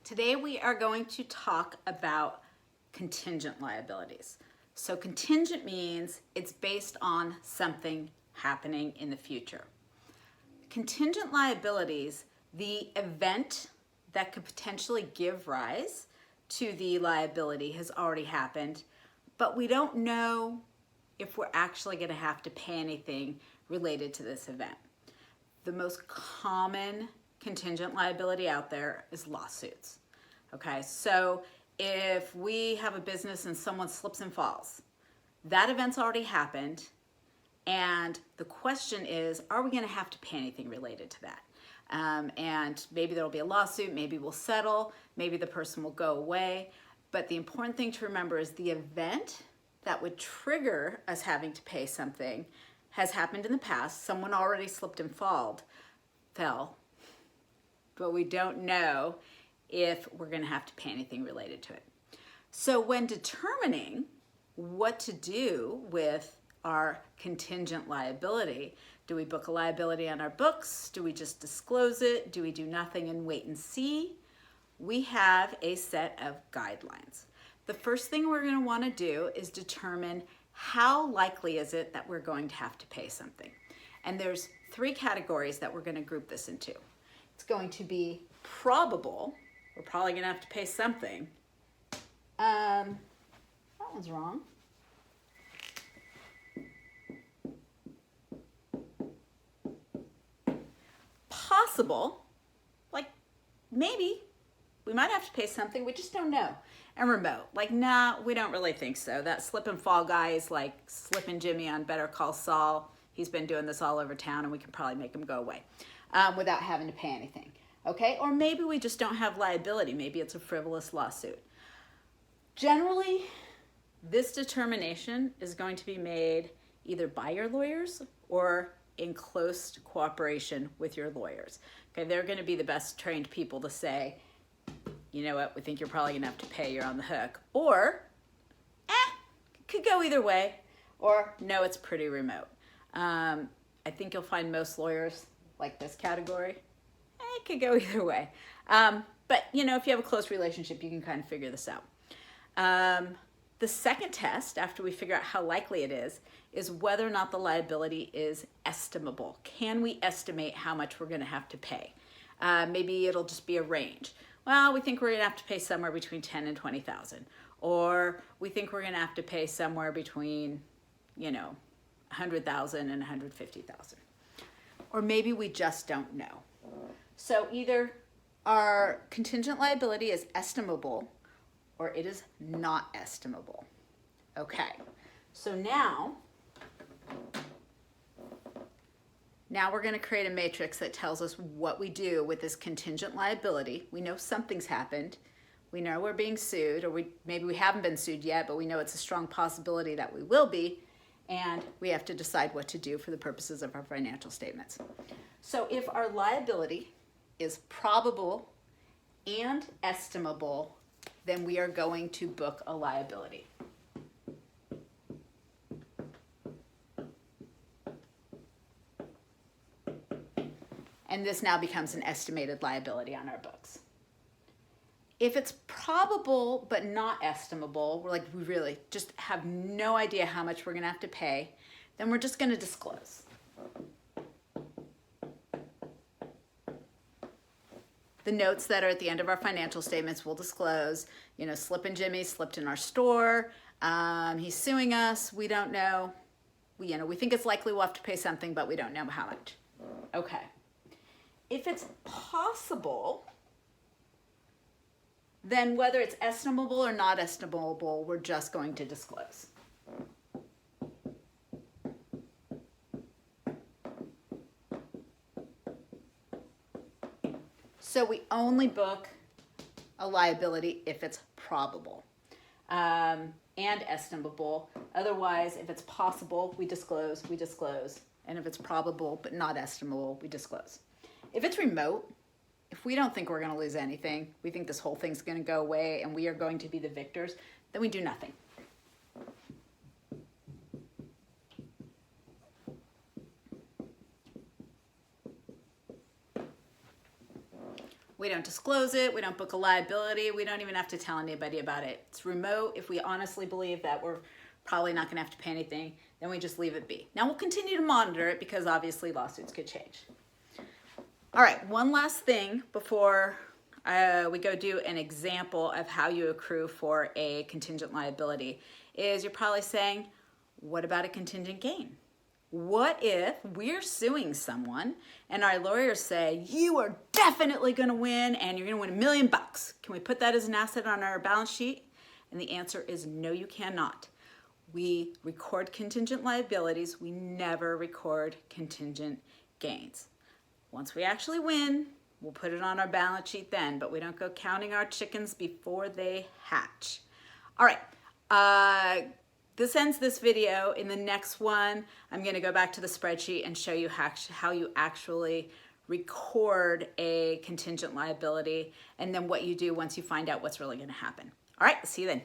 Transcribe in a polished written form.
Today we are going to talk about contingent liabilities. So contingent means it's based on something happening in the future. Contingent liabilities, the event that could potentially give rise to the liability has already happened, but we don't know if we're actually going to have to pay anything related to this event. The most common contingent liability out there is lawsuits. Okay, so if we have a business and someone slips and falls, that event's already happened, and the question is, are we going to have to pay anything related to that? And maybe there'll be a lawsuit, maybe we'll settle, maybe the person will go away. But the important thing to remember is the event that would trigger us having to pay something has happened in the past. Someone already slipped and fell, but we don't know if we're going to have to pay anything related to it. So when determining what to do with our contingent liability, do we book a liability on our books? Do we just disclose it? Do we do nothing and wait and see? We have a set of guidelines. The first thing we're going to want to do is determine how likely is it that we're going to have to pay something. And there's three categories that we're going to group this into. It's going to be probable. We're probably going to have to pay something. That one's wrong. Possible, like maybe we might have to pay something, we just don't know. And remote, like nah, we don't really think so. That slip and fall guy is like Slippin' Jimmy on Better Call Saul. He's been doing this all over town and we can probably make him go away without having to pay anything. Okay, or maybe we just don't have liability. Maybe it's a frivolous lawsuit. Generally, this determination is going to be made either by your lawyers or in close cooperation with your lawyers. Okay, they're going to be the best trained people to say, you know what, we think you're probably going to have to pay, you're on the hook. Or, it could go either way. Or, no, it's pretty remote. I think you'll find most lawyers like this category. It could go either way. But, you know, if you have a close relationship, you can kind of figure this out. The second test, after we figure out how likely it is whether or not the liability is estimable. Can we estimate how much we're going to have to pay? Maybe it'll just be a range. Well, we think we're going to have to pay somewhere between $10,000 and $20,000. Or we think we're going to have to pay somewhere between, you know, $100,000 and $150,000. Or maybe we just don't know. So either our contingent liability is estimable or it is not estimable. Okay, so now we're going to create a matrix that tells us what we do with this contingent liability. We know something's happened. We know we're being sued, or maybe we haven't been sued yet, but we know it's a strong possibility that we will be, and we have to decide what to do for the purposes of our financial statements. So if our liability is probable and estimable, then we are going to book a liability. And this now becomes an estimated liability on our books. If it's probable but not estimable, we really just have no idea how much we're going to have to pay, then we're just going to disclose. The notes that are at the end of our financial statements will disclose, you know, Slippin' Jimmy slipped in our store. He's suing us. We don't know. We think it's likely we'll have to pay something, but we don't know how much. Okay. If it's possible, then whether it's estimable or not estimable, we're just going to disclose. So we only book a liability if it's probable and estimable. Otherwise, if it's possible, we disclose. And if it's probable but not estimable, we disclose. If it's remote, if we don't think we're going to lose anything, we think this whole thing's going to go away and we are going to be the victors, then we do nothing. We don't disclose it. We don't book a liability. We don't even have to tell anybody about it. It's remote. If we honestly believe that we're probably not going to have to pay anything, then we just leave it be. Now we'll continue to monitor it because obviously lawsuits could change. All right, one last thing before we go do an example of how you accrue for a contingent liability is you're probably saying, what about a contingent gain? What if we're suing someone and our lawyers say, you are definitely going to win and you're going to win $1 million? Can we put that as an asset on our balance sheet? And the answer is no, you cannot. We record contingent liabilities. We never record contingent gains. Once we actually win, we'll put it on our balance sheet then, but we don't go counting our chickens before they hatch. All right. This ends this video. In the next one, I'm going to go back to the spreadsheet and show you how you actually record a contingent liability and then what you do once you find out what's really going to happen. All right, see you then.